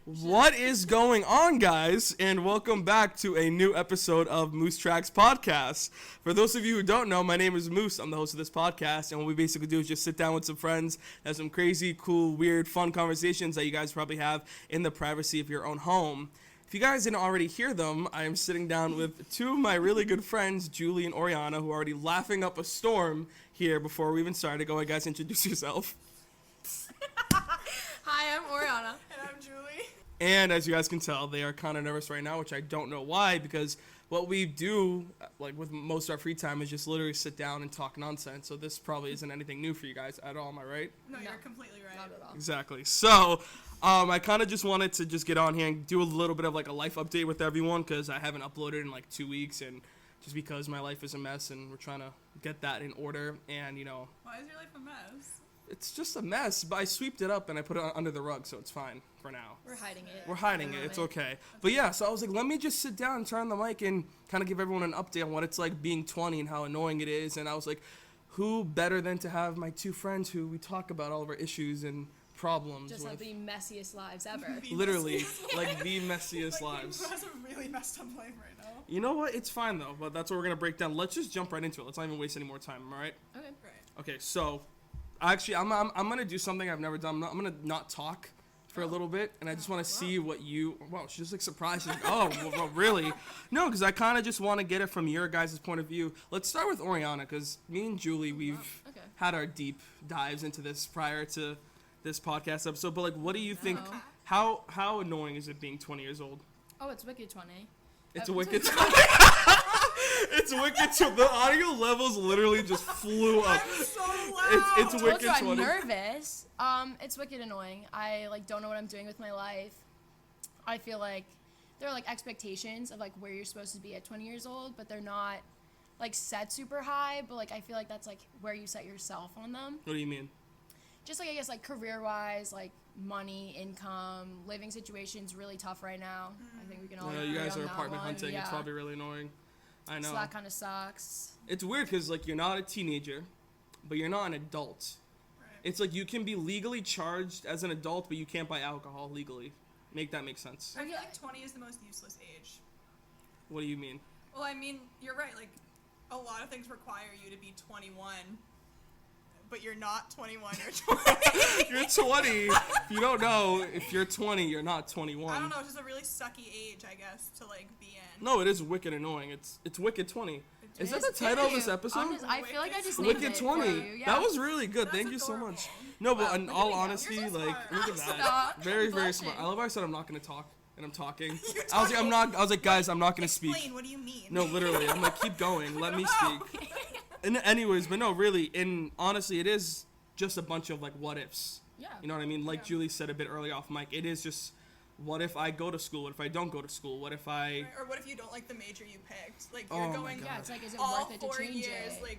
What is going on, guys? And welcome back to a new episode of Moose Tracks Podcast. For those of you who don't know, my name is Moose. I'm the host of this podcast, and what we basically do is just sit down with some friends, have some crazy, cool, weird, fun conversations that you guys probably have in the privacy of your own home. If you guys didn't already hear them, I am sitting down with two of my really good friends, Julie and Oriana, who are already laughing up a storm here before we even started. Go ahead, guys, introduce yourself. Hi, I'm Oriana. And I'm Julie. And as you guys can tell, they are kind of nervous right now, which I don't know why, because what we do, like with most of our free time, is just literally sit down and talk nonsense. So this probably isn't anything new for you guys at all, am I right? No, you're completely right. Not at all. Exactly. So I kind of just wanted to just get on here and do a little bit of like a life update with everyone, because I haven't uploaded in like 2 weeks, and just because my life is a mess and we're trying to get that in order. And, you know, Why is your life a mess? it's just a mess, but I sweeped it up and I put it under the rug, so it's fine for now. We're hiding it. We're hiding it. It's okay. But yeah, so I was like, let me just sit down and turn on the mic and kind of give everyone an update on what it's like being 20 and how annoying it is. And I was like, who better than to have my two friends who we talk about all of our issues and problems Just with. have the messiest lives ever. Literally, like the messiest Like, lives. Who has a really messed up life right now? You know what? It's fine though, but that's what we're going to break down. Let's just jump right into it. Let's not even waste any more time, all right? Okay. Right. Okay, so actually, I'm gonna do something I've never done. I'm gonna not talk for a little bit, and I just want to see what you. Wow, she's just like surprised. She's like, oh, well, really? No, because I kind of just want to get it from your guys' point of view. Let's start with Oriana, because me and Julie, we've Okay. had our deep dives into this prior to this podcast episode. But like, what do you think? Oh. How annoying is it being 20 years old? Oh, it's wicked 20. It's a wicked. It's wicked. The audio levels literally just flew up. I'm so loud. It's Told wicked you I'm 20. nervous. It's wicked annoying. I don't know what I'm doing with my life. I feel like there are expectations of where you're supposed to be at 20 years old, but they're not set super high. But I feel like that's where you set yourself on them. What do you mean? Just I guess career wise, money, income, living situations really tough right now. I think we can all Yeah, agree you guys on are that apartment one. hunting. Yeah. It's probably really annoying. I know. So that kind of sucks. It's weird because you're not a teenager, but you're not an adult. Right. It's you can be legally charged as an adult, but you can't buy alcohol legally. Make that make sense. I feel like 20 is the most useless age. What do you mean? Well, I mean, you're right. A lot of things require you to be 21, but you're not 21. You're 20. You're 20. If you don't know, if you're 20, you're not 21. I don't know. It's just a really sucky age, I guess, to be in. No, it is wicked annoying. It's wicked 20. Is that the It's title of cute. this episode? I feel like I just named Wicked it 20. for you. Yeah. That was really good. That's Thank you so adorable. much. No, but Wow, in look all at me go. honesty, You're so smart. look at that. Stop. Very, I'm very blushing. smart. I love how I said I'm not gonna talk, and I'm talking. You're I was like, talking. I was like, guys, I'm not gonna speak. Explain. What do you mean? No, literally, I'm like, keep going. Let me speak. And anyways, but no, really, and honestly, it is just a bunch of what ifs. Yeah. You know what I mean? Like Yeah. Julie said a bit earlier off mic, it is just, what if I go to school? What if I don't go to school? What if I? Or what if you don't like the major you picked? Oh You're my going God. Yeah, it's is it all worth it to 4 change years. it?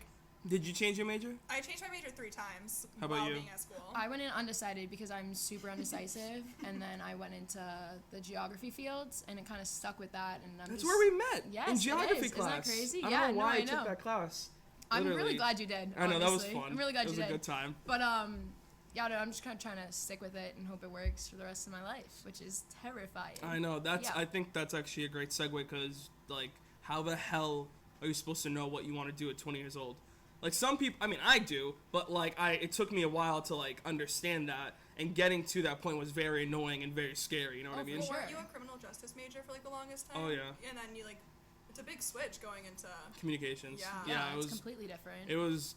Did you change your major? I changed my major 3 times How about while you? being at school. I went in undecided because I'm super undecisive, and then I went into the geography fields, and it kind of stuck with that. And I'm That's just, where we met. Yes, in it geography is. class. Isn't that crazy? I don't Yeah, know no, why I I took know. that class. I'm Literally. really glad you did. I know, that was honestly. fun. I'm really glad it was you a did. good time. But yeah, no, I'm just kind of trying to stick with it and hope it works for the rest of my life, which is terrifying. I know. Yeah. I think that's actually a great segue because, how the hell are you supposed to know what you want to do at 20 years old? Some people, I mean, I do, but, it took me a while to, understand that, and getting to that point was very annoying and very scary, you know what I Oh, mean? for Well, sure. weren't you a criminal justice major for the longest time? Oh, yeah. And then you it's a big switch going into. Communications. Yeah. it it's was, completely different. it was,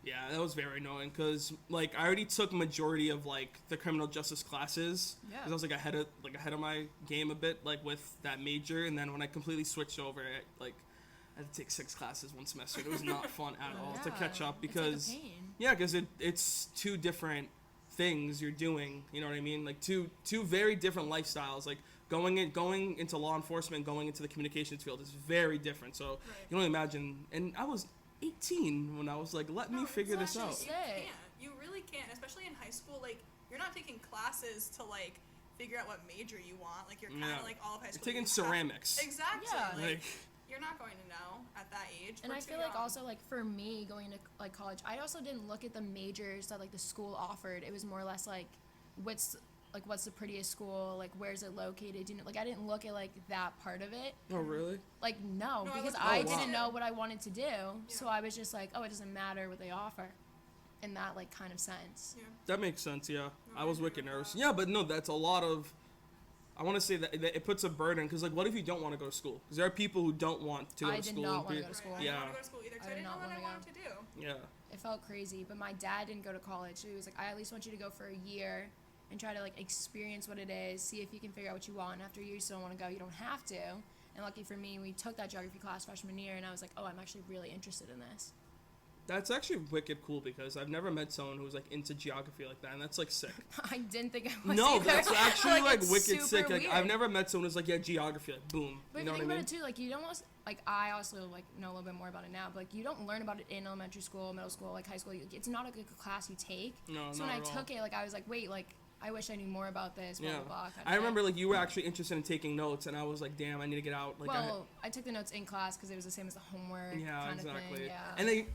yeah, that was very annoying because, I already took majority of, the criminal justice classes. Yeah. Because I was, ahead of my game a bit, with that major, and then when I completely switched over, I had to take 6 classes one semester. It was not fun at all to catch up because it's like a pain. yeah, because it's 2 different things you're doing. You know what I mean? Two very different lifestyles. Going into law enforcement, going into the communications field is very different. So you can only imagine. And I was 18 when I was let me figure this out. exactly. You Sick. can't. You really can't, especially in high school. You're not taking classes to figure out what major you want. You're kind of Yeah. all of high You're school. taking you have- ceramics. Exactly. Yeah. You're not going to know at that age. And We're I too feel young. also for me going to college, I also didn't look at the majors that the school offered. It was more or less what's like what's the prettiest school, like where's it located, you know, like I didn't look at like that part of it. Oh, really? Like no, No, I because looked- I Oh, wow. didn't know what I wanted to do, so I was just like, oh, it doesn't matter what they offer, in that like kind of sense. Yeah. That makes sense, yeah. I I was agree wicked with nervous. that. Yeah, but no, that's a lot of. I want to say that it puts a burden because, like, what if you don't want to go to school? Because there are people who don't want to go I to did school. not and wanna pe- go to school. I Yeah. didn't want to go to school either because I I did didn't know not what I wanna wanted to do. Yeah. It felt crazy, but my dad didn't go to college, so he was like, I at least want you to go for a year and try to like experience what it is, see if you can figure out what you want. And after a year you still don't want to go, you don't have to. And lucky for me, we took that geography class freshman year, and I was like, oh, I'm actually really interested in this. That's actually wicked cool because I've never met someone who's like into geography like that, and that's like sick. I didn't think I was No, either. that's actually like it's wicked super sick. Like weird. I've never met someone who's like, yeah, geography, like boom. But You if know you what think I about mean? it too, like you don't almost like I also like know a little bit more about it now, but like you don't learn about it in elementary school, middle school, like high school. It's not a good class you take. No, So not when I at all. took it, like I was like, wait, like I wish I knew more about this. Blah Yeah. blah blah. kind of I thing. remember like you were actually interested in taking notes, and I was like, damn, I need to get out. Like, Well, I took the notes in class because it was the same as the homework yeah, kind exactly. of thing. Yeah. And they.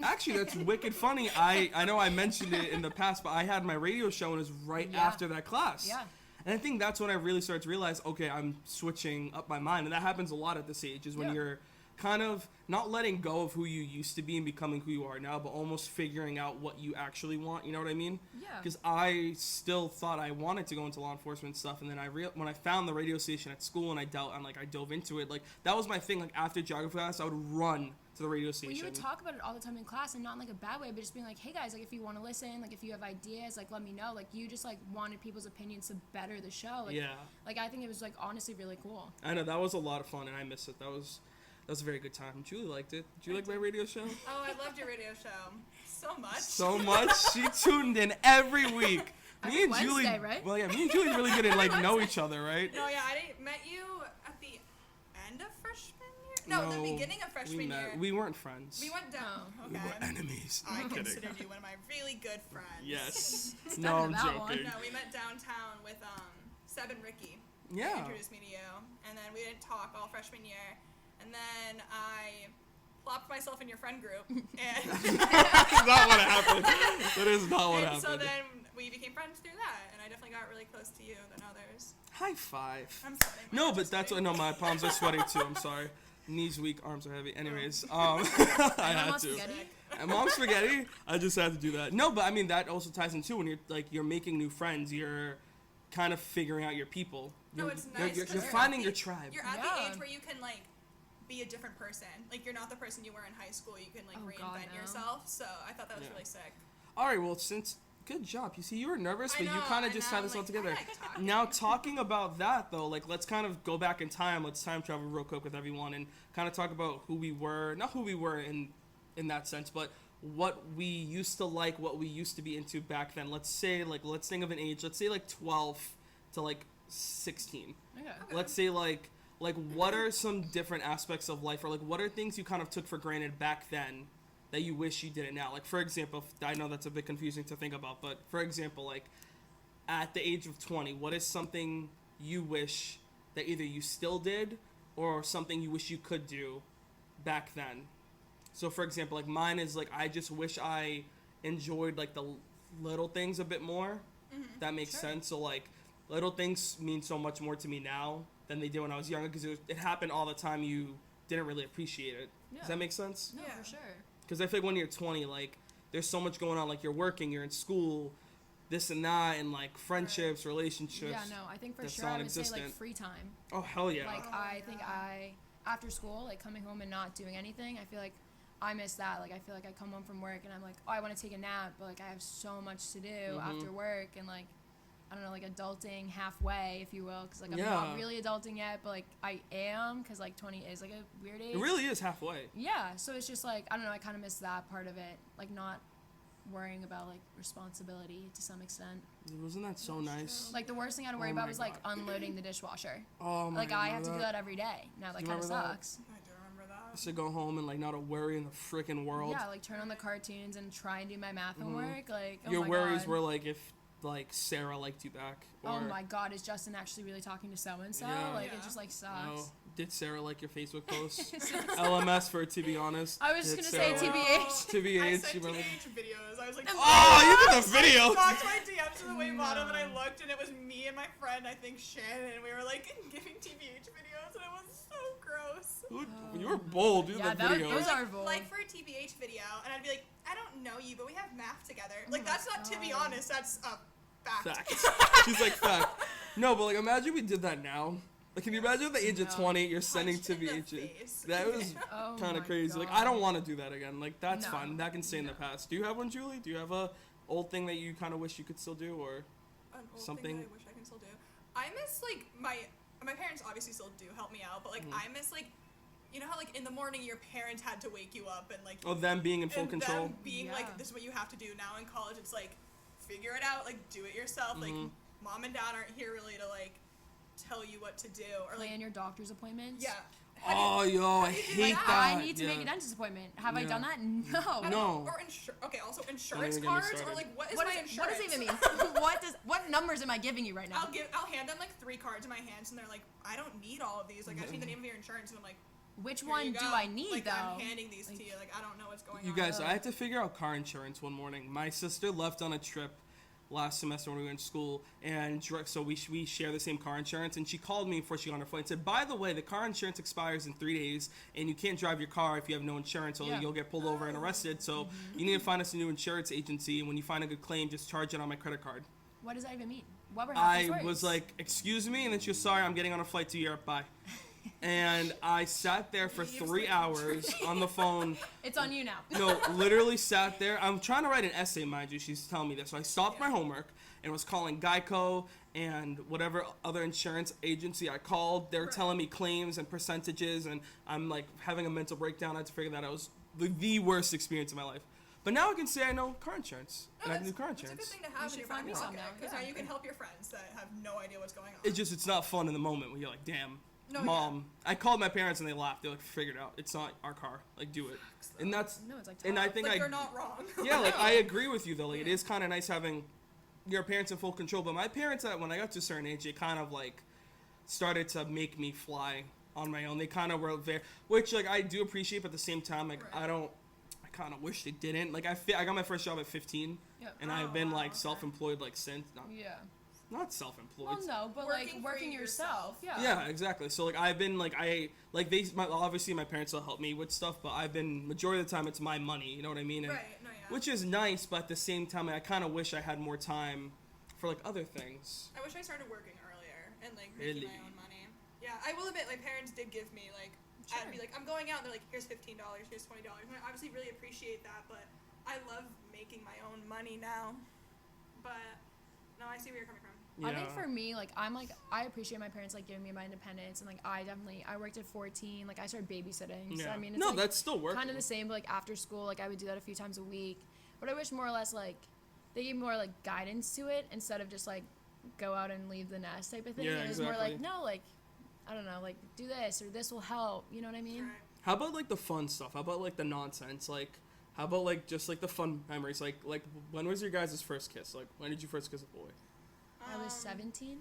Actually, that's wicked funny. I know I mentioned it in the past, but I had my radio show and it was right Yeah. after that class. Yeah. And I think that's when I really started to realize, okay, I'm switching up my mind. And that happens a lot at this age, is when Yeah. you're kind of not letting go of who you used to be and becoming who you are now, but almost figuring out what you actually want. You know what I mean? Yeah. Because I still thought I wanted to go into law enforcement stuff, and then when I found the radio station at school and I dove into it, like that was my thing. Like after geography class, I would run to the radio Well, station. you would talk about it all the time in class, and not in like a bad way, but just being like, hey guys, like if you want to listen, like if you have ideas, like let me know. Like you just like wanted people's opinions to better the show. Like, Yeah. Like I think it was like honestly really cool. I know that was a lot of fun, and I miss it. That was a very good time. Julie liked it. Did you like my radio show? Oh, I loved your radio show so much. So much. She tuned in every week. Every Wednesday, right? Well, yeah, me and Julie really didn't like know each other, right? No, yeah, I met you at the end of freshman year. No, the beginning of freshman we year. We weren't friends. We went down. Oh. We Okay. were enemies. I I'm kidding. considered you one of my really good friends. Yes. It's No, better I'm than that one. joking. No, we met downtown with Seb and Ricky. They Yeah. introduced me to you, and then we didn't talk all freshman year, and then I plopped myself in your friend group, and That's not what happened. That is not what and happened. so then we became friends through that, and I definitely got really close to you than others. High five. I'm sweating. My No, hands but are that's what. sweating. No, my palms are sweating too. I'm sorry. Knees weak, arms are heavy. Anyways, I My had mom's to. spaghetti. And mom's spaghetti. I just had to do that. No, but I mean that also ties in too. When you're making new friends, you're kind of figuring out your people. No, You're- it's you're- nice. You're, 'cause you're at finding the- your tribe. You're at Yeah. the age where you can like be a different person. Like you're not the person you were in high school. You can like Oh, God, reinvent no. yourself. So I thought that was Yeah. really sick. All right. Well, since good job. You see, you were nervous, I but you know, kind of and just now had I'm this all like, together. I like talking. Now talking about that though, like let's kind of go back in time. Let's time travel real quick with everyone and kind of talk about who we were. Not who we were in that sense, but what we used to like, what we used to be into back then. Let's say let's think of an age. Let's say 12 to 16. Okay. Let's say like what are some different aspects of life, or like what are things you kind of took for granted back then that you wish you did it now? Like for example, I know that's a bit confusing to think about, but for example, like at the age of 20, what is something you wish that either you still did or something you wish you could do back then? So for example, like mine is like I just wish I enjoyed like the little things a bit more. That makes Sure. sense. So like little things mean so much more to me now than they did when I was younger, because it happened all the time. You didn't really appreciate it. Yeah. Does that make sense? No, Yeah. for sure. Because I feel like when you're 20, like there's so much going on. Like you're working, you're in school, this and that, and like friendships, relationships. Yeah, no, I think for that's sure I would say like non-existent. free time. Oh hell yeah. Like Oh, I think yeah. after school, like coming home and not doing anything, I feel like I miss that. Like I feel like I come home from work and I'm like, oh, I want to take a nap, but like I have so much to do Mm-hmm. after work, and like I don't know, like adulting halfway, if you will, because like I'm Yeah. not really adulting yet, but like I am, because like 20 is like a weird age. It really is halfway. Yeah, so it's just like I don't know, I kind of miss that part of it, like not worrying about like responsibility to some extent. Wasn't that so nice? Like the worst thing I had to worry Oh about my was like God. unloading the dishwasher. Oh my Like God, I have to remember do that every day. Now that you kind of remember that? sucks. I do remember I that. used to go home and like not a worry in the freaking world. Yeah, like turn on the cartoons and try and do my math homework. Like oh Your my worries God. were like if like Sarah liked you back. Or, Oh my God, is Justin actually really talking to so and so? Yeah. Like it Yeah. just like you know, sucks. did Sarah like your Facebook post? LMS for to be honest. I was just Did gonna say Sarah TBH. I TBH. sent you remember? teenage videos. I was like, Oh, you did the video. Blocked my DMs to the way bottom, and I looked, and it was me and my friend, I think Shannon, and we were like giving TBH videos, and it was so gross. You were bold. You had that video. those are bold. Like for a TBH video, and I'd be like, I don't know you, but we have math together. Like that's not to be honest, that's a fact. She's like, fact. No, but like imagine we did that now. Like, can you imagine at the age of 20, you're sending Punched in the TBHs? face. That was Oh kind my of crazy. Like, God. I don't want to do that again. Like, that's No. fine. That can stay in the past. Do you have one, Julie? Do you have a old thing that you kind of wish you could still do, or An old something? thing that I wish I can still do. I miss like my parents obviously still do help me out, but like I miss like, you know how like in the morning your parents had to wake you up and like Oh, them being in full and control. them being Yeah. like, this is what you have to do. Now in college it's like figure it out, like do it yourself. Like mom and dad aren't here really to like tell you what to do or like Plan your doctor's appointments. yeah. Oh, yo, I hate Like, that. I need to yeah. make a dentist appointment. Have I Yeah. done that? No. I don't No. know. Or okay, also insurance even get me cards or started. like what is What my does insurance? it even mean? What numbers am I giving you right now? I'll hand them like 3 cards in my hands and they're like, I don't need all of these. Like I just need the name of your insurance and I'm like, Which here one you do go. I need like, though? I'm handing these to you. Like I don't know what's going You on. guys, I had to figure out car insurance one morning. My sister left on a trip last semester when we were in school, and so we share the same car insurance, and she called me before she got on her flight and said, by the way, the car insurance expires in 3 days, and you can't drive your car if you have no insurance, or Yeah. you'll get pulled over and arrested, so you need to find us a new insurance agency, and when you find a good claim, just charge it on my credit card. What does that even mean? What were half I those words? was like, excuse me, and then she was, sorry, I'm getting on a flight to Europe, bye. And I sat there for 3 hours on the phone. It's on you now. No, literally sat there. I'm trying to write an essay, mind you. She's telling me this. So I stopped my homework and was calling Geico and whatever other insurance agency I called. They're telling me claims and percentages, and I'm like having a mental breakdown. I had to figure that out. It was the worst experience of my life. But now I can say I know car insurance. No, and I can do it's car a good insurance. thing to have in should your find back me some pocket now, because yeah. now you can help your friends that have no idea what's going on. It's not fun in the moment when you're like, damn. No, Mom, I called my parents and they laughed. They're like, figured out. It's not our car. Like, do it. And that's, No, it's like and I tough. think like I, you're not wrong. yeah, like I agree with you though. Like it is kind of nice having your parents in full control. But my parents, when I got to a certain age, they kind of like started to make me fly on my own. They kind of were there, which like I do appreciate, but at the same time, like Right. I kind of wish they didn't. Like I got my first job at 15, Yep. and Oh, I've been wow, like okay. self-employed like since. Yeah. Not self-employed. Well, no, but Working like for working yourself. yourself. Yeah. Yeah, exactly. So like I've been like obviously my parents will help me with stuff, but I've been majority of the time it's my money. You know what I mean? And, Right, no, yeah. Which is nice, but at the same time, I kind of wish I had more time for like other things. I wish I started working earlier and like Really? making my own money. Yeah, I will admit my parents did give me like I'd be like, I'm going out and they're like, here's $15, here's $20. And I obviously really appreciate that, but I love making my own money now. But no, I see where you're coming from. Yeah. I think for me, like I appreciate my parents like giving me my independence, and like I worked at 14, like I started babysitting. So Yeah. I mean, it's No, like, that's still working. kind of the same, but like after school, like I would do that a few times a week. But I wish more or less like they gave more like guidance to it instead of just like go out and leave the nest type of thing. Yeah, It was more like exactly. no, like I don't know, like do this or this will help. You know what I mean? Right. How about like the fun stuff? How about like the nonsense? Like, how about like just like the fun memories? Like when was your guys' first kiss? Like when did you first kiss a boy? I was 17.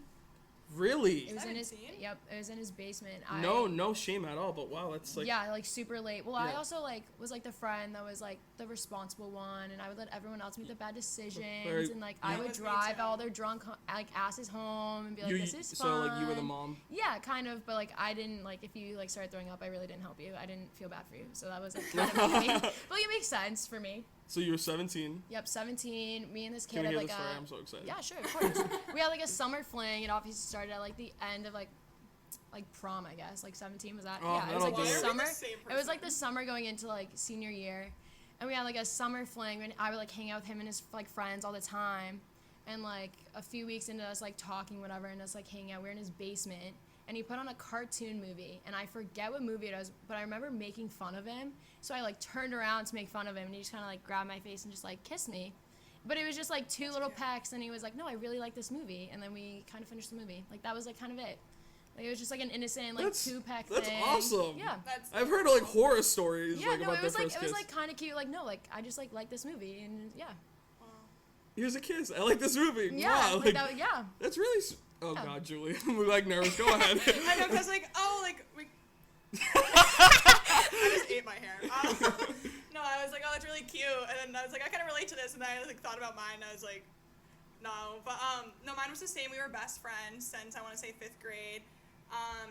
Really? It was in his 17? yep. It was in his basement. No shame at all. But wow, that's like yeah, like super late. Well, I Yeah. also like was like the friend that was like the responsible one, and I would let everyone else make the bad decisions, Very- and like Yeah. I That would was me drive too. all their drunk like asses home and be like, you. this is fun. So like you were the mom. Yeah, kind of, but like I didn't like if you like started throwing up, I really didn't help you. I didn't feel bad for you, so that was like kind of me. But like, it makes sense for me. So you were 17. Yep, 17. Me and this kid Can we had hear like the story? a I'm so excited. yeah, sure, of course. We had like a summer fling. It obviously started at like the end of like prom, I guess. Like 17 was that? Oh, Yeah, it was that'll like the do it. summer. We're the same It was like the person. summer going into like senior year, and we had like a summer fling. And I would like hang out with him and his like friends all the time, and like a few weeks into us like talking whatever and us like hanging out, we were in his basement. And he put on a cartoon movie, and I forget what movie it was, but I remember making fun of him. So I like turned around to make fun of him, and he just kind of like grabbed my face and just like kissed me. But it was just like two little pecks, and he was like, "No, I really like this movie," and then we kind of finished the movie. Like that was like kind of it. Like it was just like an innocent like That's- 2-peck that's thing. awesome. Yeah. That's I've heard like horror stories Yeah, like no, about it was their like first it was kiss. like kind of cute. Like no, like I just like this movie, and yeah, Here's a kiss. I like this movie. yeah, Wow, like that, yeah. that's really. Oh Yeah. God, Julie, I'm like nervous. Go ahead. I know, because like, oh, like, we. I just ate my hair. No, I was like, oh, that's really cute. And then I was like, I kind of relate to this. And then I like thought about mine. And I was like, No, but no, mine was the same. We were best friends since I want to say 5th grade.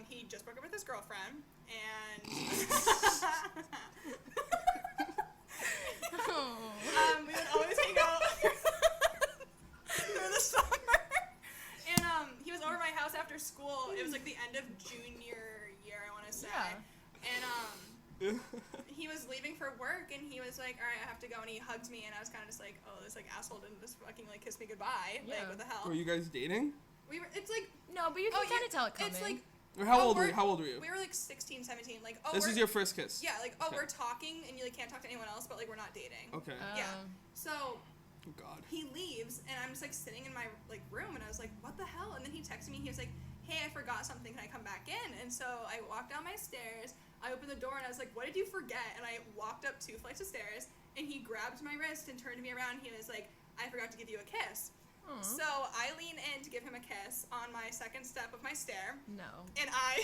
He just broke up with his girlfriend, and we would always hang out through the summer. And he was over my house after school. It was like the end of junior year, I want to say. Yeah. And he was leaving for work, and he was like, all right, I have to go, and he hugged me, and I was kind of just like, oh, this like asshole didn't just fucking like kiss me goodbye. Yeah. Like, what the hell? Were you guys dating? We were. It's like. No, but you can kind of tell it coming. It's like. Or how Oh, old were we're- you? How old were you? We were like 16, 17. Like, This is your first kiss. Yeah, like, Okay. we're talking, and you like can't talk to anyone else, but like we're not dating. Okay. Yeah. So Oh God. he leaves, and I'm just like sitting in my like room, and I was like, what the hell? And then he texted me. He was like, hey, I forgot something. Can I come back in? And so I walked down my stairs. I opened the door, and I was like, what did you forget? And I walked up 2 flights of stairs, and he grabbed my wrist and turned me around. He was like, I forgot to give you a kiss. Aw. So I lean in to give him a kiss on my second step of my stair, No. and I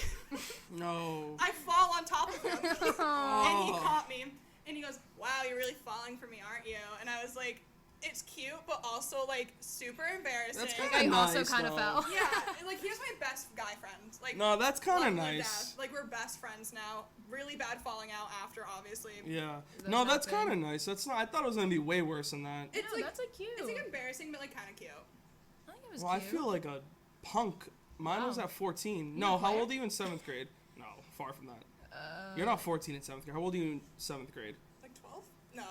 No. I fall on top of him, and he Oh. caught me, and he goes, wow, you're really falling for me, aren't you? And I was like, it's cute, but also like super embarrassing. That's Like, kinda I also nice, kind of though. fell. Yeah, and, like he was my best guy friend. Like No, that's kind love of him to nice. death. Like we're best friends now. Really bad falling out after, obviously. Yeah. That's No, that's nothing. kind of nice. That's not. I thought it was gonna be way worse than that. It's No, like that's like cute. it's like embarrassing, but like kind of cute. I think it was Well, I cute. feel like a punk. Mine was Wow. at 14. You No, a how player? old are you in 7th grade? No, far from that. You're not 14 in 7th grade. How old are you in 7th grade? Like 12? No.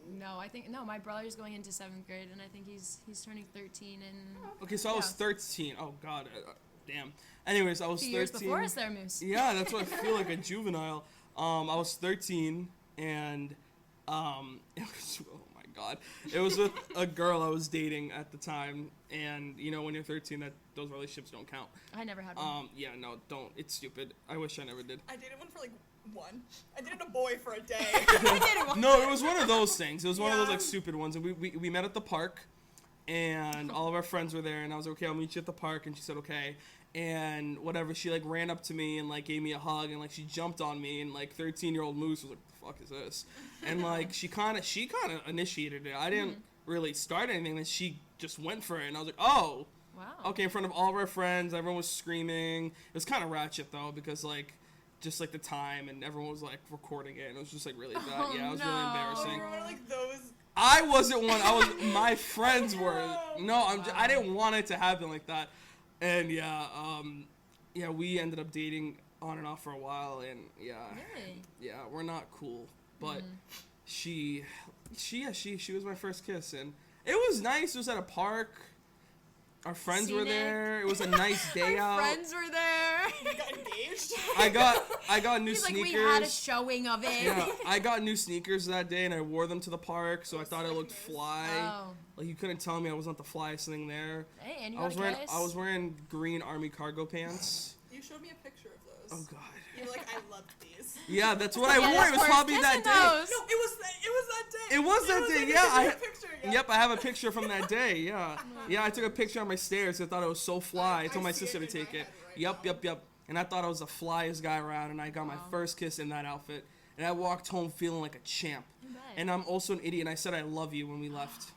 No, I think my brother's going into 7th grade, and I think he's turning 13 and Okay, so I was Yeah. 13. Oh God, damn. Anyways, I was 2 13. years before us there, Moose. Yeah, that's what I feel like, a juvenile. I was 13, and it was, oh my God, it was with a girl I was dating at the time, and you know when you're 13, those relationships don't count. I never had one. Yeah, no, don't. It's stupid. I wish I never did. I dated one for like 1. I dated a boy for a day. No, it was one of those things. It was one of those Yeah. like stupid ones, and we met at the park, and all of our friends were there, and I was like, okay, I'll meet you at the park, and she said okay. And whatever, she like ran up to me and like gave me a hug, and like she jumped on me, and like 13-year-old Moose was like, what the fuck is this? And like she kind of initiated it. I didn't really start anything, and she just went for it, and I was like, oh, Wow. okay, in front of all of our friends, everyone was screaming. It was kind of ratchet though, because like just like the time, and everyone was like recording it, and it was just like really bad. Oh, Yeah, it was really no. Oh, embarrassing. you were one of like those. I wasn't one. My friends were. No, I Wow. didn't want it to happen like that. And yeah, we ended up dating on and off for a while, and yeah, Really? yeah, we're not cool. But she was my first kiss, and it was nice. It was at a park. Our friends were Scenic. there. It was a nice day Our out. friends were there. You got engaged? I got new He's like, sneakers. we had a showing of it. Yeah, I got new sneakers that day, and I wore them to the park, so I thought I looked Slick moves. fly. Oh. Like you couldn't tell me I wasn't the flyest thing there. Hey, and you I got was a wearing kiss? I was wearing green army cargo pants. You showed me a picture of those. Oh God. You were like, I loved these. Yeah, that's what I Yeah, wore. that's It was worth probably kissing that day. those. No, it was that day. It was that day. Like, Yeah, I. a picture. Yeah. Yep, I have a picture from that day. Yeah, yeah. I took a picture on my stairs. I thought it was so fly. I I told my see it sister to in take my it. head right Yep, now. yep. And I thought I was the flyest guy around, and I got my Wow. first kiss in that outfit. And I walked home feeling like a champ. I bet. And I'm also an idiot. And I said I love you when we left.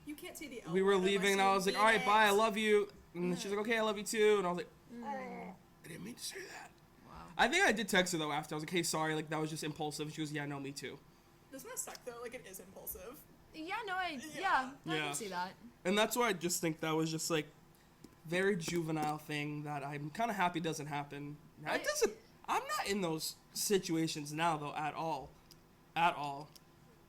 You can't see the L We were word leaving, and unless I you was like, mean all right, it. bye, I love you. And she's like, okay, I love you too. And I was like, I didn't mean to say that. Wow. I think I did text her though after. I was like, hey, sorry, like that was just impulsive. And she goes, yeah, no, me too. Doesn't that suck though? Like it is impulsive. Yeah, no, I Yeah. can see that. And that's why I just think that was just like very juvenile thing that I'm kind of happy doesn't happen. It doesn't. I'm not in those situations now though at all,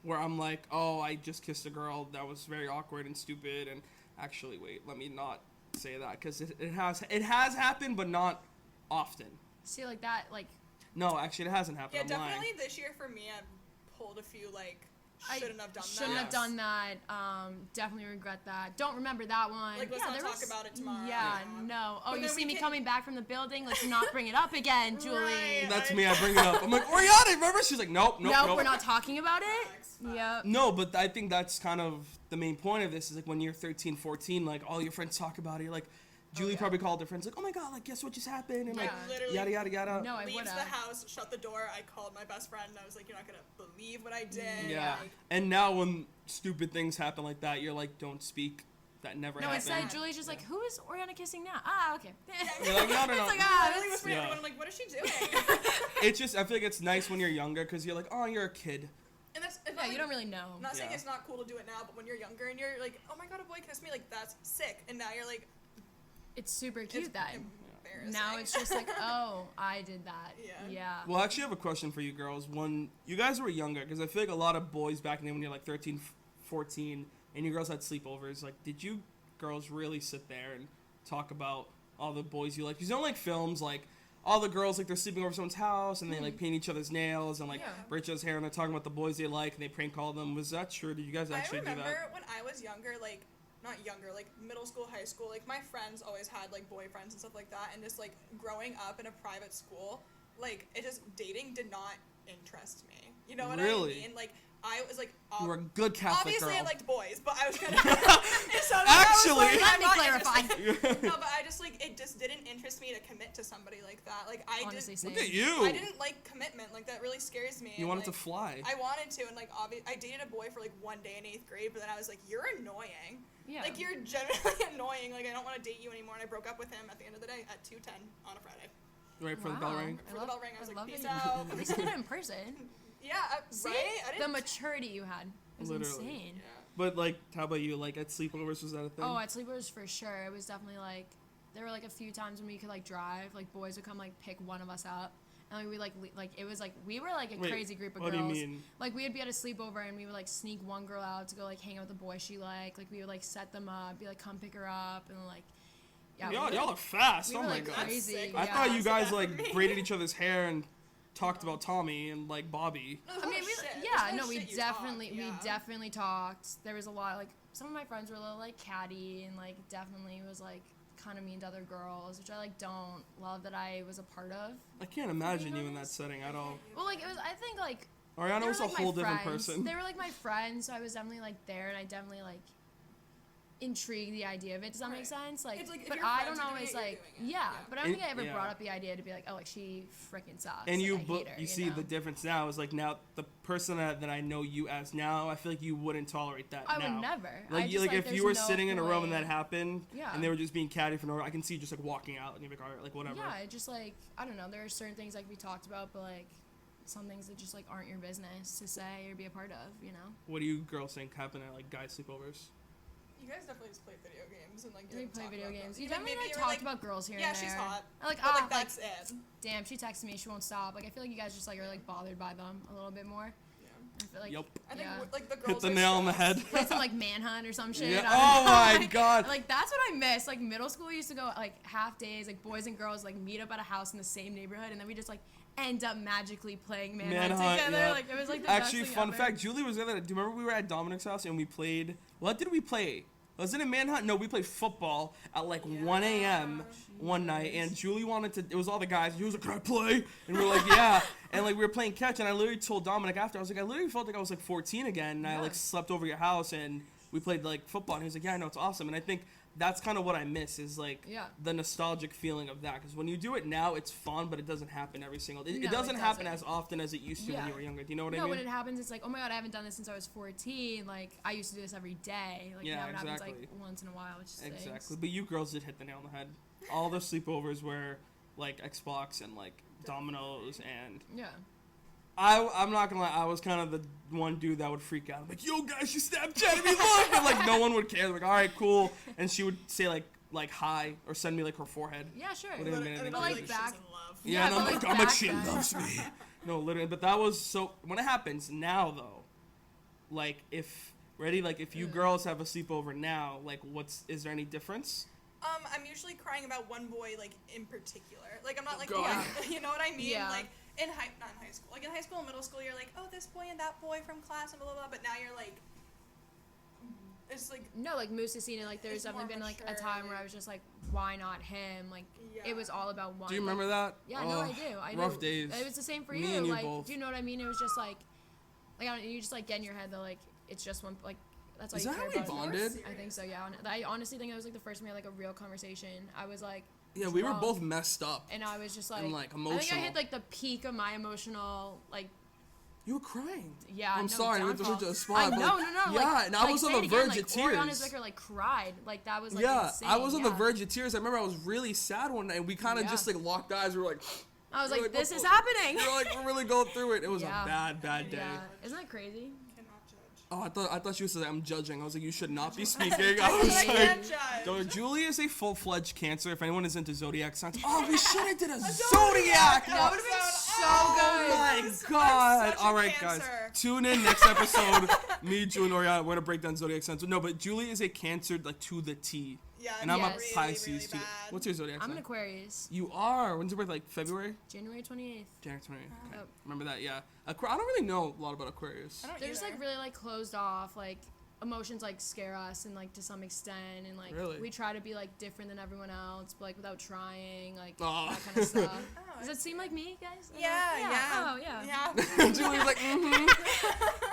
where I'm like, oh, I just kissed a girl that was very awkward and stupid. And actually, wait, let me not say that because it has happened, but not often. See, like that, like No, actually, it hasn't happened. Yeah, I'm lying. definitely this year for me, I pulled a few like I shouldn't have done that. shouldn't have Yes. done that. Definitely regret that. Don't remember that one. Like, let's yeah, not there talk was, about it tomorrow. Yeah, Yeah. no. Oh, But you then see we me can- coming back from the building? Let's not bring it up again, Julie. Right. That's me. I bring it up. I'm like, Oriana, remember? She's like, nope, nope, Nope, nope. we're not talking about it. Facts. Yep. No, but I think that's kind of the main point of this is like when you're 13, 14, like all your friends talk about it. You're like, Julie yeah. probably called her friends like, oh my God, like guess what just happened? And like, Yeah. Literally yada, yada, yada. No, I leaves would the have. house, shut the door. I called my best friend and I was like, you're not gonna believe what I did. Yeah. Like, And now when stupid things happen like that, you're like, don't speak that never No, happened. instead Julie's just like, who is Oriana kissing now? Ah, okay. You're like, no, no, no. It's like, I really that's- whisper to Yeah. everyone, I'm like, what is she doing? It's just, I feel like it's nice when you're younger because you're like, oh, you're a kid. And that's it's yeah, not you like, don't really know. I'm not saying Yeah. it's not cool to do it now, but when you're younger and you're like, oh my god, a boy kissed me, like that's sick. And now you're like, It's super cute it's then. embarrassing. Now it's just like, oh, I did that. Yeah. Yeah. Well, I actually have a question for you girls. When you guys were younger, because I feel like a lot of boys back then when you're like 13, 14, and you girls had sleepovers, like, did you girls really sit there and talk about all the boys you like? Because you don't like films, like, all the girls, like, they're sleeping over someone's house, and they, like, paint each other's nails, and, like, Yeah. braid each other's hair, and they're talking about the boys they like, and they prank call them. Was that true? Did you guys actually I do remember that? when I was younger, like not younger, like middle school, high school, like my friends always had like boyfriends and stuff like that, and just like growing up in a private school, like it just dating did not interest me. You know what Really? I mean? Like I was like, You were a good Catholic obviously girl. I liked boys, but I was kind of so I was Actually- like, Let I'm me not clarify. interested. No, but I just like it just didn't interest me to commit to somebody like that. Like I Honestly, did. same. Look at you. I didn't like commitment. Like that really scares me. You and, wanted to like, fly. I wanted to, and like I dated a boy for like one day in 8th grade, but then I was like, you're annoying. Yeah. Like you're generally annoying. Like I don't want to date you anymore, and I broke up with him at the end of the day at 2:10 on a Friday. Right before the bell Wow. rang. Before the bell rang, I was like, love peace that out. At least you did it in person. Yeah, See? right. I The didn't. maturity you had was Literally. insane. Yeah. But, like, how about you? Like, at sleepovers, was that a thing? Oh, at sleepovers for sure. It was definitely like there were like a few times when we could like drive. Like boys would come like pick one of us up, and like, we like like it was like we were like a Wait, crazy group of what girls. do you mean? Like we would be at a sleepover and we would like sneak one girl out to go like hang out with the boy she liked. Like we would like set them up, be like come pick her up, and like yeah. Y'all, we y'all are fast. we oh were my like god. crazy. That's sick. I yeah. thought you guys So like that for me. braided each other's hair and talked about Tommy and like Bobby. No, I there's mean, no we, shit. yeah, There's no, we shit you definitely, talk, yeah. we definitely talked. There was a lot, like, some of my friends were a little, like, catty, and, like, definitely was, like, kind of mean to other girls, which I, like, don't love that I was a part of. I can't imagine you in that honest. setting at all. Well, like, it was, I think, like, Ariana they was were, a like, my whole different friends. person. They were, like, my friends, so I was definitely, like, there, and I definitely, like, intrigued the idea of it. Does that make Right. sense? Like, It's like, if but your I friends don't are doing always, it, you're like, doing it. yeah, Yeah. but I don't And- think I ever yeah. brought up the idea to be like, oh, like, she freaking sucks. And like, you, I hate her, you see know? the difference now is like now the person that I know you as now, I feel like you wouldn't tolerate that I now. would never. Like, I you, just, like if there's you were no sitting in a room and that point. happened, Yeah. and they were just being catty for no reason, I can see you just like walking out and you're like, all right, like whatever. Yeah, it just like I don't know. There are certain things like we talked about, but like some things that just like aren't your business to say or be a part of. You know. What do you girls think happen at like guys sleepovers? You guys definitely just play video games and like We didn't play talk video about games. them. You Even definitely maybe like you were, talked about girls here yeah, and there. she's hot. I'm like, But ah, like that's it. damn, she texted me. She won't stop. Like I feel like you guys just like are like bothered by them a little bit more. Yeah. I feel like Yep. I think yeah. like the girls Hit the are nail on the stressed. head. Play some like manhunt or some shit. Yeah. I don't Oh know. my Like- God. Like that's what I miss. Like middle school, we used to go like half days, like boys and girls like meet up at a house in the same neighborhood, and then we just like end up magically playing manhunt together. yeah. Like it was like the Actually, best thing fun ever. fact, Julie was there. Do you remember we were at Dominic's house and we played? What did we play? Was it a manhunt? No, we played football at like 1 a.m. one night, and Julie wanted to. It was all the guys. And he was like, "Can I play?" And we were like, "Yeah." And like we were playing catch, and I literally told Dominic after, I was like, "I literally felt like I was like 14 again." And I Yeah. like slept over your house, and we played like football. And he was like, "Yeah, I know, it's awesome." And I think that's kind of what I miss is like Yeah. the nostalgic feeling of that. Because when you do it now, it's fun, but it doesn't happen every single day. No, It it doesn't happen doesn't. as often as it used to when Yeah. you were younger. Do you know what I No, mean? when it happens, it's like, oh my god, I haven't done this since I was 14. Like I used to do this every day. Like Yeah, now it happens exactly. like once in a while, which stinks. Exactly, but you girls did hit the nail on the head. All the sleepovers were like Xbox and like dominoes, and Yeah. I'm not gonna lie, I was kind of the one dude that would freak out. I'm like, yo guys, she Snapchatted me, look! And like no one would care. Like, all right, cool. And she would say like hi or send me like her forehead. Yeah, sure. What do you But mean? and then But, they're like, she's back- in love. Yeah, Yeah, and but, I'm like, like, I'm like, back she then- loves me. No, literally, but that was so. When it happens now, though, like if like if you girls have a sleepover now, like is there any difference? I'm usually crying about one boy, like, in particular. Like, I'm not, like, God. yeah, you know what I mean? Yeah. Like, not in high school. Like, in high school and middle school, you're like, oh, this boy and that boy from class and blah, blah, blah. But now you're, like, it's, like, No, like Moose has seen it. Like there's It's definitely more been like a mature, time where like- I was just like, why not him? Like Yeah. it was all about one. Do you like- remember that? Yeah, no, I Oh, do. I rough do. days. It was the same for Me you. and you Like, both. do you know what I mean? It was just like I don't, you just like get in your head that like it's just one like that's all Is you that care how we about. bonded? I think so. Yeah. I honestly think that was like the first time we had like a real conversation. I was like. Yeah, we were drunk, both messed up. And I was just like, And, like, I think I emotional. hit like the peak of my emotional like. You were crying. Yeah, I'm no, sorry, I went to downfall. put you on the spot. I but, know, like, no. Yeah, like, and I was say on it the again, verge of Oriana tears. Zwicker, like, cried. Like, that was, like, Yeah, insane. I was on the yeah. verge of tears. I remember I was really sad one night, and we kind of Yeah. just like locked eyes. We were like, I was we're like, this is what- happening. We were like, we're really going through it. It was Yeah. a bad day. Yeah. Isn't that crazy? Cannot judge. Oh, I thought she was saying I'm judging. I was like, you should not be speaking. I I was can't like, judge. so Julie is a full-fledged Cancer. If anyone is into zodiac signs, oh, we should have did a zodiac. That would've been so Oh good. my I'm god! such a All right, guys, Cancer. tune in next episode. Me, Julie, and Oriana, we're gonna break down zodiac signs. No, but Julie is a Cancer, like to the T, Yeah, and I'm a Yes. Pisces really too. bad. What's your zodiac I'm sign? an Aquarius. You are. When's your birthday? Like February? January 28th. January 20. Okay. Yep. Remember that? Yeah. I don't really know a lot about Aquarius. I don't They're just, either. like, really, like, closed off. Like, emotions, like, scare us and, like, to some extent. And, like, Really? we try to be, like, different than everyone else, but, like, without trying. Like, Aw. that kind of stuff. Oh, Does it seem like me, guys? Yeah. Oh, yeah. Yeah. Julie's like,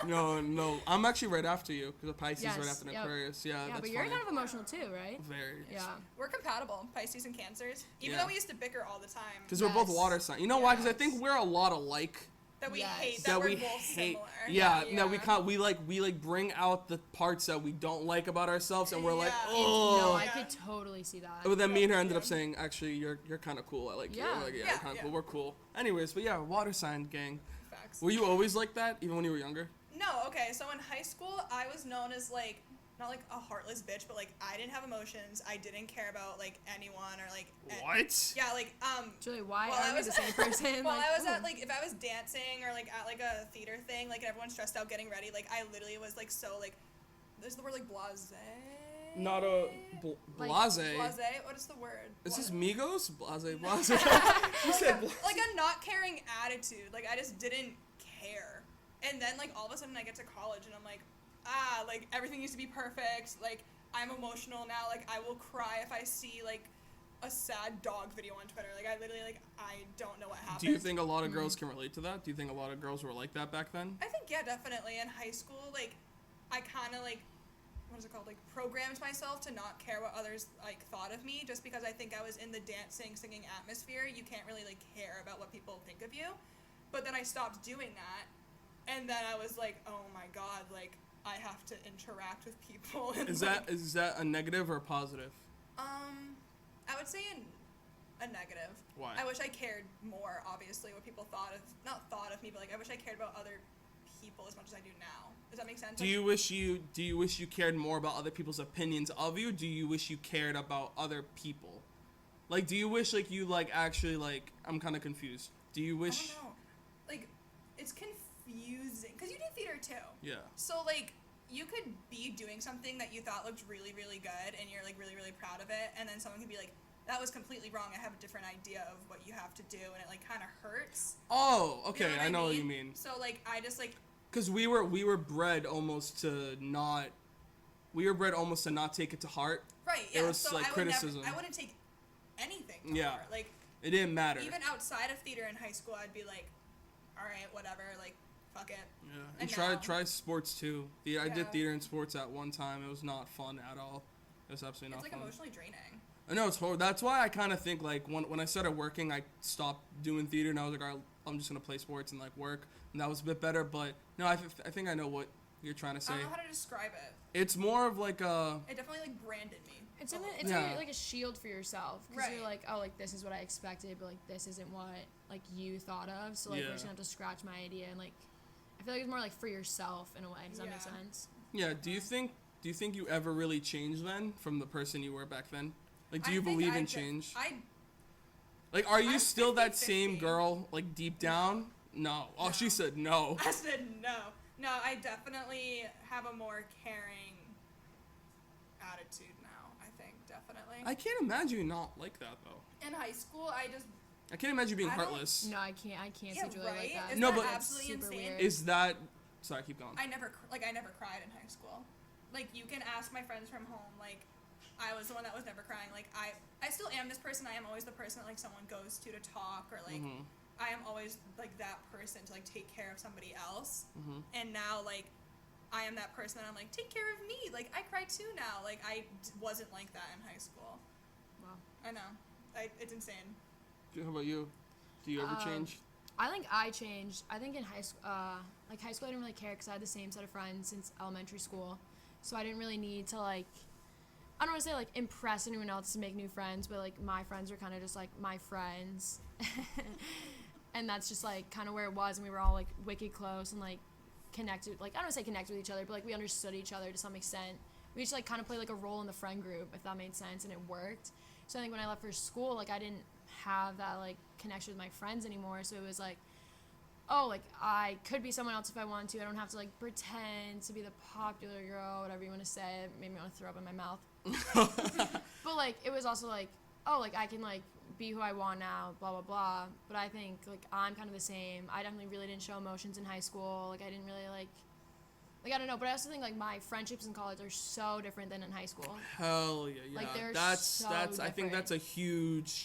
No. I'm actually right after you because Pisces is right Yes, after an yep. Aquarius. Yeah, Yeah, that's but you're funny. kind of emotional too, right? Very. Yeah. We're compatible, Pisces and Cancers. Even Yeah. though we used to bicker all the time. Because we're both Yes. water signs. You know why? Because I Yes. think we're a lot alike. That we Yes. hate. That, That we're we both hate. similar. Yeah, that we can't. We like bring out the parts that we don't like about ourselves, and we're like, Yeah. oh. No, I Yeah. could totally see that. But then me and her ended up Yeah. saying, actually, you're kind of cool. I like you. Yeah. We're like, yeah, Yeah, we're kind of yeah. cool. We're cool. Anyways, but yeah, water sign gang. Facts. Were you always like that, even when you were younger? No, okay, so in high school, I was known as, like, not like a heartless bitch, but, like, I didn't have emotions. I didn't care about, like, anyone or, like, What? yeah, like, Julie, why Well, I are we was- the same person? Well, Like, I was ooh. at, like, if I was dancing or, like, at, like, a theater thing, like, and everyone's stressed out getting ready, like, I literally was, like, so, like, there's the word, like, blasé? Not a Like, blase. Blasé? What is the word? Is this What? Migos? Blase. You said blase. Like, a not caring attitude. Like, I just didn't care. And then, like, all of a sudden I get to college and I'm like, like, everything used to be perfect. Like, I'm emotional now. Like, I will cry if I see, like, a sad dog video on Twitter. Like, I literally, like, I don't know what happened. Do you think a lot of girls can relate to that? Do you think a lot of girls were like that back then? I think, yeah, definitely. In high school, like, I kind of, like, what is it called? Like, programmed myself to not care what others, like, thought of me just because I think I was in the dancing, singing atmosphere. You can't really, like, care about what people think of you. But then I stopped doing that. And then I was like, oh my god, like, I have to interact with people. And, Is like, that a negative or a positive? I would say a negative. Why? I wish I cared more, obviously, what people not thought of me, but, like, I wish I cared about other people as much as I do now. Does that make sense? Do you wish you cared more about other people's opinions of you? Do you wish you cared about other people? Like, do you wish, like, you, like, actually, like, I'm kind of confused. Do you I wish? don't know. Like, it's confusing. Because you did theater, too. Yeah. So, like, you could be doing something that you thought looked really, really good, and you're, like, really, really proud of it, and then someone could be like, that was completely wrong. I have a different idea of what you have to do, and it, like, kind of hurts. Oh, You okay. know I know what you mean. So, like, I just, like, Because we were bred almost to not. We were bred almost to not take it to heart. right, It yeah. was, So like, I would criticism. I wouldn't take anything to Yeah. heart. Like, It didn't matter. even outside of theater in high school, I'd be like, all right, whatever, like, fuck it. Yeah, and And try now- sports too. I Yeah. did theater and sports at one time. It was not fun at all. It was absolutely It's, not like, fun. emotionally draining. I know it's horrible. That's why I kind of think like when I started working, I stopped doing theater and I was like, all right, I'm just gonna play sports and like work, and that was a bit better. But no, I think I know what you're trying to say. I don't know how to describe it. It's more of like a It definitely, like, branded me. It's a in little it's Yeah. like a shield for yourself because you're Right. like, oh, like this is what I expected, but like this isn't what like you thought of. So like Yeah. we're just gonna have to scratch my idea and like I feel like it's more like for yourself in a way. Does that make Yeah. sense? yeah. Do you think you ever really changed then from the person you were back then? Like, do I you think believe I in def- change? I Like, are you I'm still that 50-50. same girl like deep down? No. Oh, she No. said no. I said no. No, I definitely have a more caring attitude now, I think, definitely. I can't imagine you not like that though. In high school, I just... I can't imagine you being I don't- heartless. No, I can't. I can't Yeah, see Julie like right? that. Isn't No, that but- absolutely Super insane? weird. Is that? Sorry, keep going. I never cried in high school. Like, you can ask my friends from home, like, I was the one that was never crying. Like, I still am this person. I am always the person that, like, someone goes to talk, or, like, Mhm. I am always, like, that person to, like, take care of somebody else. Mhm. And now, like, I am that person that I'm like, take care of me. Like, I cry too now. Like, I wasn't like that in high school. Wow. I know. It's insane. How about you? Do you ever Um, change? I think I changed. I think in high school, high school, I didn't really care because I had the same set of friends since elementary school, so I didn't really need to like. I don't want to say like impress anyone else to make new friends, but like my friends were kind of just like my friends, and that's just like kind of where it was, and we were all like wicked close and like connected. Like I don't want to say connected with each other, but like we understood each other to some extent. We just like kind of played like a role in the friend group, if that made sense, and it worked. So I think when I left for school, like I didn't have that like connection with my friends anymore, so it was like, oh, like I could be someone else if I want to. I don't have to like pretend to be the popular girl, whatever you want to say. It made me want to throw up in my mouth. But like it was also like, oh, like I can like be who I want now, blah blah blah. But I think like I'm kind of the same. I definitely really didn't show emotions in high school. Like I didn't really like I don't know, but I also think like my friendships in college are so different than in high school. Hell yeah, yeah. Like, they're that's so I think different. that's a huge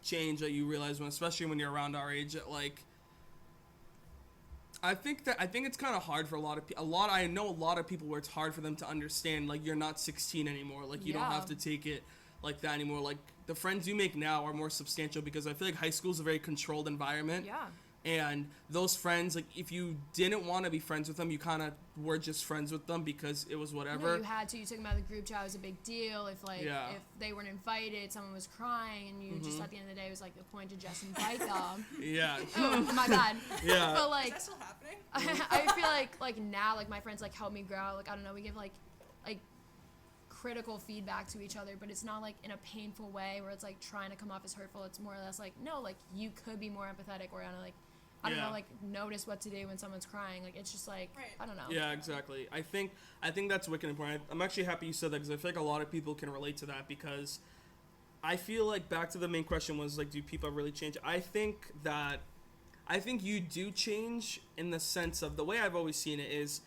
change that you realize when, especially when you're around our age. That like, I think it's kind of hard for a lot of people. I know a lot of people where it's hard for them to understand. Like you're not 16 anymore. Like you don't Yeah. have to take it like that anymore. Like the friends you make now are more substantial because I feel like high school is a very controlled environment. Yeah. And those friends, like, if you didn't want to be friends with them, you kind of were just friends with them because it was whatever. No, you had to. You took them out of the group chat. It was a big deal. If like Yeah. if they weren't invited, someone was crying, and you just at the end of the day it was like the point to just invite them. Yeah. Oh, my bad. Yeah. But Is like that still happening? I feel like now like my friends like help me grow. Like I don't know, we give like critical feedback to each other, but it's not like in a painful way where it's like trying to come off as hurtful. It's more or less like, no, like you could be more empathetic, or like I don't Yeah. know, like notice what to do when someone's crying. Like it's just like Right. I don't know. Yeah, exactly. I think that's wicked important. I'm actually happy you said that because I feel like a lot of people can relate to that because I feel like back to the main question was like, do people really change? I think you do change in the sense of the way I've always seen it is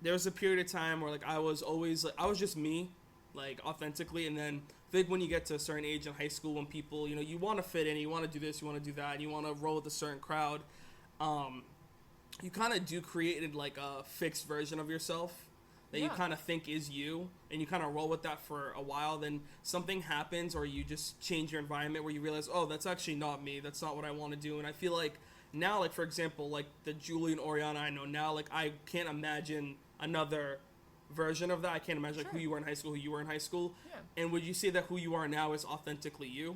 there was a period of time where like I was always like I was just me, like authentically, and then I think when you get to a certain age in high school when people, you know, you want to fit in, you want to do this, you want to do that, and you want to roll with a certain crowd, you kind of do create like a fixed version of yourself that you Yeah. kind of think is you, and you kind of roll with that for a while. Then something happens, or you just change your environment where you realize, oh, that's actually not me. That's not what I want to do. And I feel like now, like for example, like the Julie and Oriana I know now, like I can't imagine another version of that. I can't imagine like who Sure. you were in high school, who you were in high school. Yeah. And would you say that who you are now is authentically you?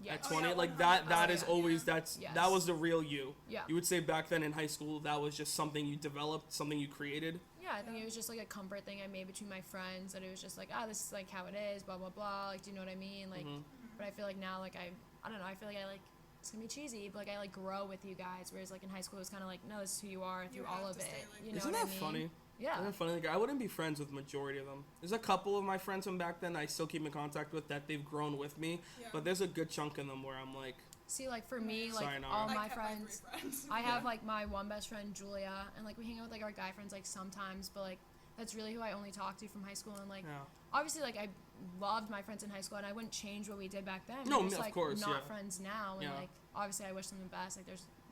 Yes. At Oh, 20, yeah, like 100%. that is Oh, yeah. always that Yes. was the real you. Yeah. You would say back then in high school that was just something you developed, something you created. Yeah, I think it was just like a comfort thing I made between my friends, that it was just like, this is like how it is, blah blah blah. Like, do you know what I mean? Like, but I feel like now, like I don't know. I feel like I like it's gonna be cheesy, but like I like grow with you guys. Whereas like in high school it was kind of like, no, this is who you are through You all have of to it. stay like You know Isn't what that I mean? funny? Yeah. Isn't it funny? Like I wouldn't be friends with majority of them. There's a couple of my friends from back then I still keep in contact with that they've grown with me, Yeah. but there's a good chunk of them where I'm like, See, like for me, like Sayonara. all I my kept friends, my 3 friends. I have like my one best friend Julia, and like we hang out with like our guy friends like sometimes, but like that's really who I only talk to from high school. And like yeah. obviously like I loved my friends in high school, and I wouldn't change what we did back then. No, We're just, of like, course, not yeah. friends now, and Yeah. like obviously I wish them the best. Like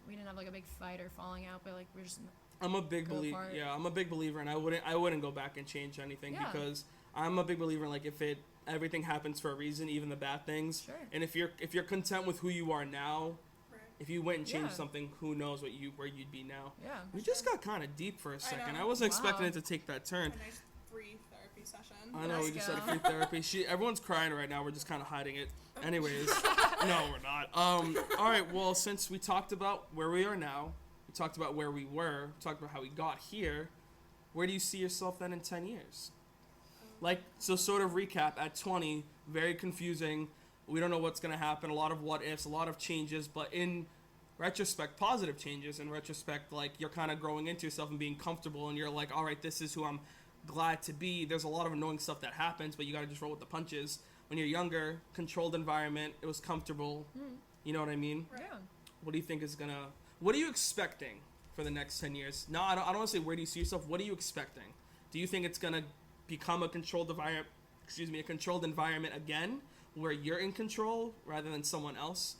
we didn't have like a big fight or falling out, but like we're just I'm a big Go believer. apart. Yeah, I'm a big believer, and I wouldn't go back and change anything Yeah. because I'm a big believer in like if everything happens for a reason, even the bad things. Sure. And if you're content with who you are now, Right. if you went and changed Yeah. something, who knows where you'd be now. yeah. We just got kind of deep for a second. know. I wasn't expecting Wow. it to take that turn. A nice free therapy session. I know, we Let's just go. had a free therapy. Everyone's crying right now. We're just kind of hiding it. Anyways, no, we're not. All right. Well, since we talked about where we are now, we talked about where we were, we talked about how we got here. Where do you see yourself then in 10 years? Like, so sort of recap. At 20, very confusing. We don't know what's gonna happen. A lot of what ifs, a lot of changes. But in retrospect, positive changes. In retrospect, like you're kind of growing into yourself and being comfortable, and you're like, all right, this is who I'm glad to be. There's a lot of annoying stuff that happens, but you gotta just roll with the punches. When you're younger, controlled environment, it was comfortable. You know what I mean? Right. Yeah. What do you think is gonna? What are you expecting for the next 10 years? No, I don't want to say where do you see yourself. What are you expecting? Do you think it's gonna become a controlled environment? A controlled environment again, where you're in control rather than someone else?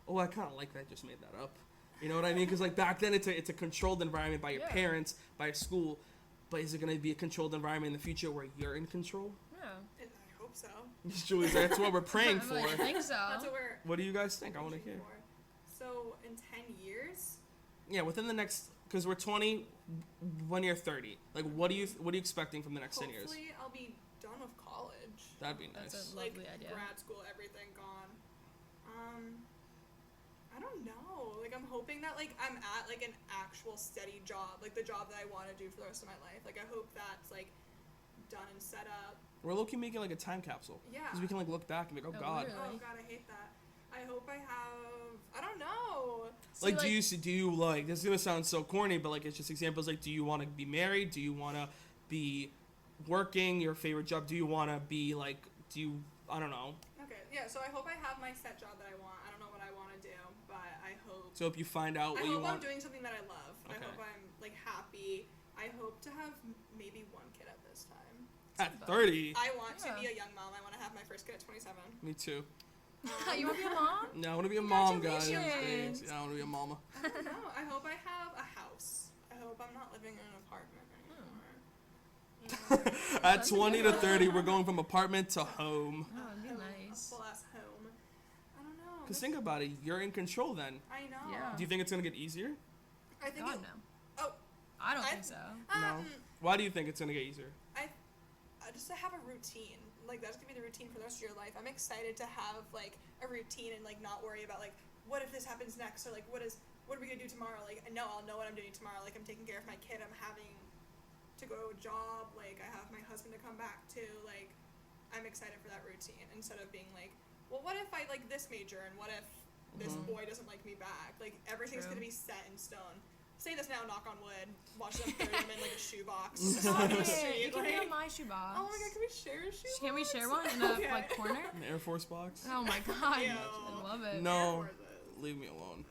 Oh, I kind of like that. I just made that up. You know what I mean? Because like back then, it's a controlled environment by your Yeah. parents, by a school. But is it gonna be a controlled environment in the future where you're in control? Yeah. I hope so. Julie, that's what we're praying I'm like, I for. think so. That's what we're What do you guys think? I want to hear. for. So in 10 years, Yeah, within the next, because we're 20, when you're 30. Like, what are you expecting from the next 10 years? hopefully I'll be done with college. That'd be nice. That's a Like lovely idea. grad school, everything gone. I don't know. Like I'm hoping that like I'm at like an actual steady job, like the job that I want to do for the rest of my life. Like I hope that's like done and set up. We're low-key making like a time capsule. Yeah. Because we can like look back and be like, oh Oh, god. literally. Oh god, I hate that. I hope I have. I don't know. See, Like, do you like, this is gonna sound so corny, but like it's just examples. Like, do you want to be married? Do you want to be working your favorite job? Do you want to be like, I don't know. Okay. Yeah. So I hope I have my set job that I want. I don't know what I want to do, but I hope. So if you find out I what you hope I'm want. doing something that I love. I Okay. hope I'm like happy. I hope to have maybe one kid at this time. At 30. I want to Yeah. be a young mom. I want to have my first kid at 27. Me too. You want to be a mom? No, I want to be a mom, guys. Congratulations. Yeah, I want to be a mama. I don't know. I hope I have a house. I hope I'm not living in an apartment anymore. You know, At 20 to 30, we're going from apartment to home. Oh, it'd be a nice. full ass home. I don't know. Because think about it, you're in control then. I know. Yeah. Do you think it's going to get easier? I think God, it, no. Oh. I don't I- think so. No. Why do you think it's going to get easier? Just to have a routine. Like that's gonna be the routine for the rest of your life. I'm excited to have like a routine and like not worry about like what if this happens next or like what are we gonna do tomorrow? Like I know I'll know what I'm doing tomorrow. Like I'm taking care of my kid. I'm having to go to a job. Like I have my husband to come back to. Like I'm excited for that routine instead of being like, well, what if I like this major and what if this boy doesn't like me back? Like everything's True. gonna be set in stone. Say this now, knock on wood. Watch them throw them in like a shoebox. Oh, on the yeah, street, you can be like- on my shoebox. Oh my god, can we share a shoebox? Can we share one in the Okay. like corner? An Air Force box? Oh my god, Ew. I love it. No, Air Forces. leave me alone.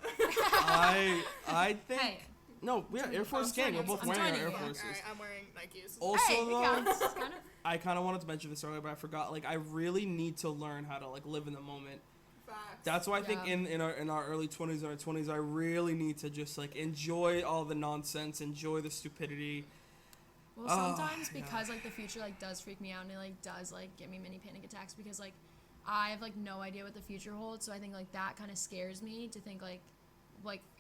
I think Hey, no, yeah, Air Force gang. We're both I'm wearing our joining Air you. Forces. Alright, I'm wearing Nikes. Also, hey, it though, counts. It's kind of. I kind of wanted to mention this earlier, but I forgot. Like, I really need to learn how to like live in the moment. Facts. That's why I think Yeah. in our early 20s and our 20s, I really need to just like enjoy all the nonsense, enjoy the stupidity. Well, Oh, sometimes yeah. because like the future like does freak me out and it like does like give me mini panic attacks because like I have like no idea what the future holds. So I think like that kind of scares me to think like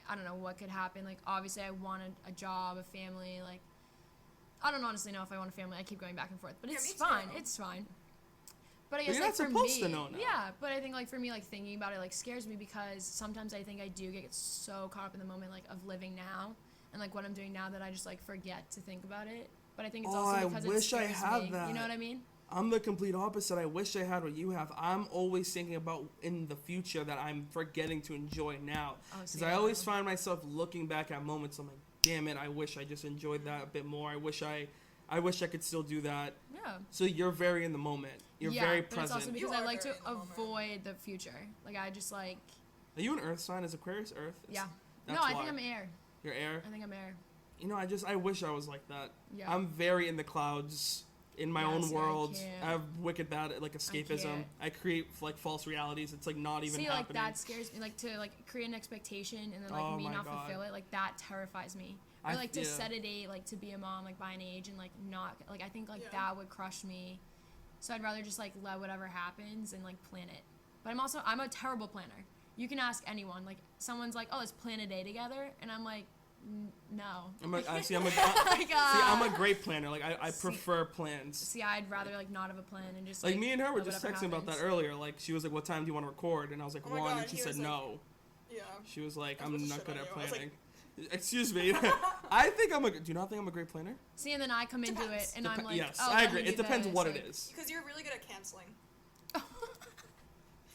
I don't know what could happen. Like obviously I want a job, a family. Like I don't honestly know if I want a family. I keep going back and forth, but Yeah, it's me fine. too. It's fine. But I But guess you're like not for supposed me, to know now. yeah. But I think like for me, like thinking about it like scares me because sometimes I think I do get so caught up in the moment like of living now and like what I'm doing now that I just like forget to think about it. But I think it's Oh, also I because wish it I scares had me. that. You know what I mean? I'm the complete opposite. I wish I had what you have. I'm always thinking about in the future that I'm forgetting to enjoy now. Oh, Because see, I I always know. find myself looking back at moments. I'm like, damn it, I wish I just enjoyed that a bit more. I wish I could still do that. Yeah. So you're very in the moment. You're yeah, very but it's also present. because You I are like to very in the moment. avoid the future. Like I just like Are you an Earth sign? Is Aquarius Earth? yeah. That's No, I why. think I'm air. You're air. I think I'm air. You know, I wish I was like that. Yeah. I'm very in the clouds, in my Yeah, own see, I world. can't. I have wicked bad at like escapism. can't. I create like false realities. It's like not even See, like happening. that scares me. Like to like create an expectation and then like Oh me my not God. fulfill it. Like that terrifies me. Or I- like to yeah. set a date, like to be a mom, like by an age and like not like I think like Yeah. that would crush me. So I'd rather just like let whatever happens and like plan it. But I'm a terrible planner. You can ask anyone. Like someone's like, oh, let's plan a day together, and I'm like, no. I'm a, I, see, I'm a, Like, see, I'm a great planner. Like I See- prefer plans. See, I'd rather like not have a plan and just Like me and her were let just whatever texting about that happens. earlier. Like she was like, "What time do you want to record?" And I was like, Oh my 1, God, and she he said was like- no. Yeah. She was like, I was "I'm about to not shit good on at you. I was planning." Excuse me. I think I'm a. Do you not think I'm a great planner? See, and then I come into it Depends. and I'm like, yes, oh, I let agree. me It do depends this, what like- it is. Because you're really good at canceling.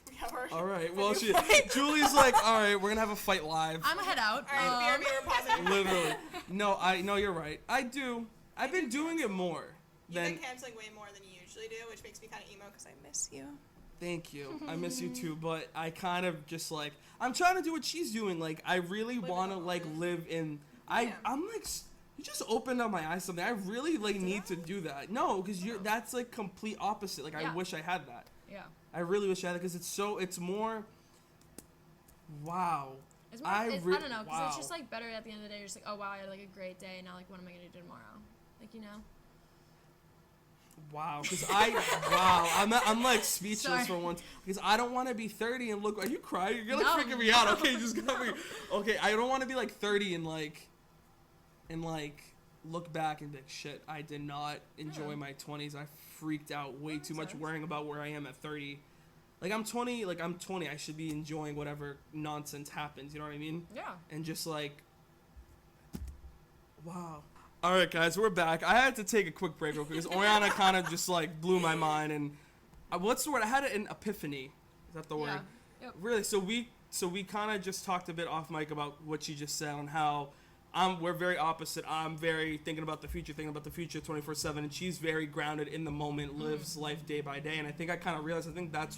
We have our. All right. our Well, new she, fight. Julie's like, "All right, we're gonna have a fight live." I'm a head out. All right, BRB, we're pausing. Literally. No, you're right. I do. I've been doing it more You've than. been canceling way more than you usually do, which makes me kind of emo because I miss you. Thank you. I miss you too, but I kind of just like I'm trying to do what she's doing. Like I really Live in want to the like moment. live in. Yeah. I'm like you just opened up my eyes to something. I really like need to do that. No, because you're that's like complete opposite. Like I Yeah. wish I had that. Yeah. I really wish I had it because it's more. Wow. It's more, I I don't know, because wow. it's just like better at the end of the day. You're just like, oh wow, I had like a great day. Now like, what am I gonna do tomorrow? Like you know. Wow, because I'm like speechless Sorry. for once because I don't want to be 30 and look. Are you crying? You're like No, freaking me out. no. Okay, just got me. Okay, I don't want to be like 30 and look back and be like, shit, I did not enjoy Yeah. my 20s. I freaked out way That too makes much sense. worrying about where I am at 30. Like I'm 20. I should be enjoying whatever nonsense happens. You know what I mean? Yeah. And just like, wow. All right, guys, we're back. I had to take a quick break real quick because Oriana kind of just like blew my mind. And what's the word? I had an epiphany. Is that the word? Yeah. Yep. Really? So we kind of just talked a bit off mic about what she just said on how we're very opposite. I'm very thinking about the future 24/7, and she's very grounded in the moment, lives life day by day. And I think I kind of realized. I think that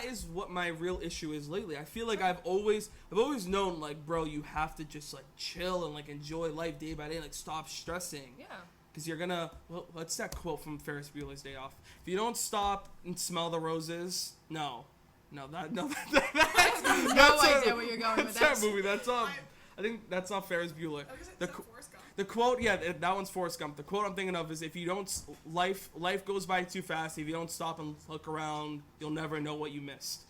is what my real issue is lately. I feel like I've always known, like, bro, you have to just like chill and like enjoy life day by day, like stop stressing. Yeah. Because you're gonna, well, what's that quote from Ferris Bueller's Day Off? If you don't stop and smell the roses, that's No a- idea where you're going with that's that. that movie. That's I think that's not Ferris Bueller. I was The gonna say, qu- Forrest Gump. The quote, yeah, that one's Forrest Gump. The quote I'm thinking of is, if you don't, life goes by too fast. If you don't stop and look around, you'll never know what you missed.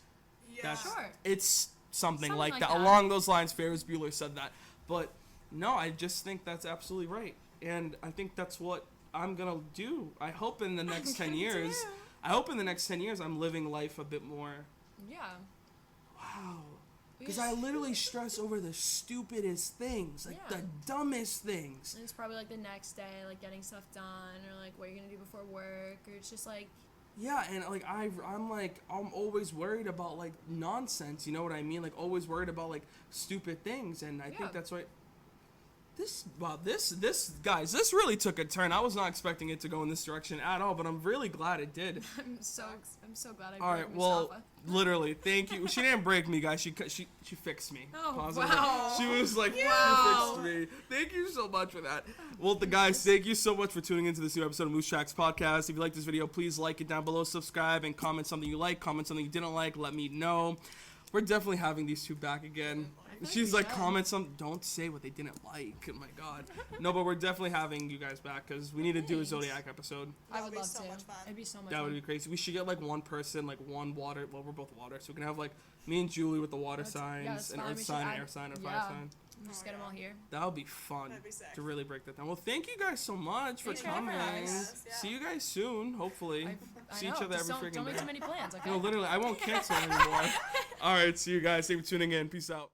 Yeah. That's, Sure. It's something like like that. that. Along those lines, Ferris Bueller said that. But no, I just think that's absolutely right. And I think that's what I'm going to do. I hope in the next 10 years, I'm living life a bit more. Yeah. Wow. Because I literally stress over the stupidest things, like Yeah. the dumbest things. And it's probably like the next day, like getting stuff done, or like what you're gonna do before work, or it's just like, Yeah, and like I'm always worried about like nonsense, you know what I mean? Like always worried about like stupid things, and I Yeah. think that's why this guys, this really took a turn. I was not expecting it to go in this direction at all, but I'm really glad it did. I'm so glad I All right, broke well, Mustafa. literally, thank you. She didn't break me, guys. She fixed me. Oh, Positively. wow. She was like, Wow. you fixed me. Thank you so much for that. Well, the guys, thank you so much for tuning into this new episode of Moose Tracks Podcast. If you like this video, please like it down below, subscribe, and comment something you like, comment something you didn't like. Let me know. We're definitely having these two back again. She's we like, should. comment some. Don't say what they didn't like. Oh my god. No, but we're definitely having you guys back because we need to do a Thanks. Zodiac episode. I That would would be love so to. much fun. It'd be so much That fun. would be crazy. We should get like one person, like one water. Well, we're both water, so we can have like me and Julie with the water That's- signs, yeah, that's an fine. earth We sign, should an add- air sign, a fire yeah. sign. Just Oh, get them yeah. all here. That would be fun That'd be sick. to really break that down. Well, thank you guys so much for Thanks for having coming. us. Yeah. See you guys soon, hopefully. I See know, each other just every freaking don't make day. too many plans, okay? No, literally, I won't cancel anymore. All right, see you guys. Thank you for tuning in. Peace out.